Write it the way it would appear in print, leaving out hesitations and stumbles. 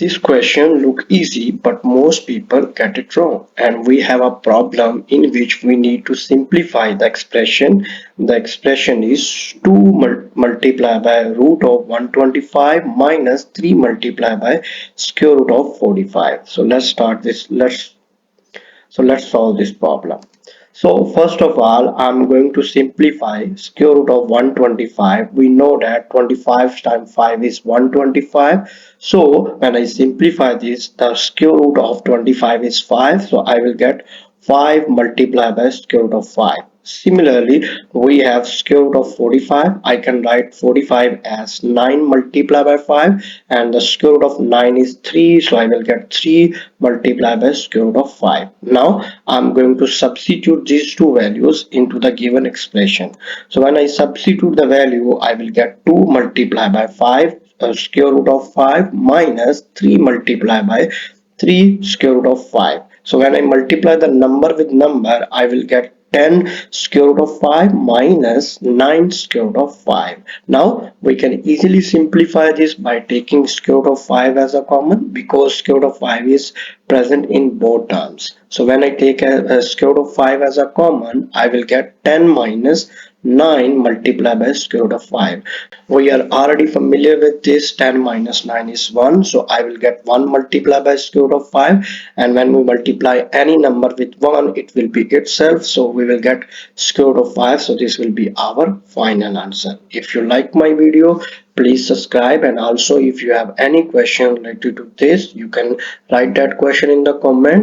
This question look easy, but most people get it wrong. And we have a problem in which we need to simplify the expression. The expression is 2 multiplied by root of 125 minus 3 multiplied by square root of 45. So let's start this. Let's solve this problem. So first of all, I'm going to simplify square root of 125. We know that 25 times 5 is 125. So when I simplify this, the square root of 25 is 5. So I will get 5 multiplied by square root of 5. Similarly, we have square root of 45. I can write 45 as 9 multiplied by 5, and the square root of 9 is 3, so I will get 3 multiplied by square root of 5. Now I'm going to substitute these two values into the given expression. So when I substitute the value, I will get 2 multiplied by 5 square root of 5 minus 3 multiplied by 3 square root of 5. So when I multiply the number with number, I will get 10 square root of 5 minus 9 square root of 5. Now we can easily simplify this by taking square root of 5 as a common, because square root of 5 is present in both terms. So when I take a square root of 5 as a common, I will get 10 minus 9 multiplied by square root of 5. We are already familiar with this. 10 minus 9 is 1, so I will get 1 multiplied by square root of 5, and when we multiply any number with 1, it will be itself, so we will get square root of 5. So this will be our final answer. If you like my video, please subscribe, and also if you have any question related to this, you can write that question in the comment.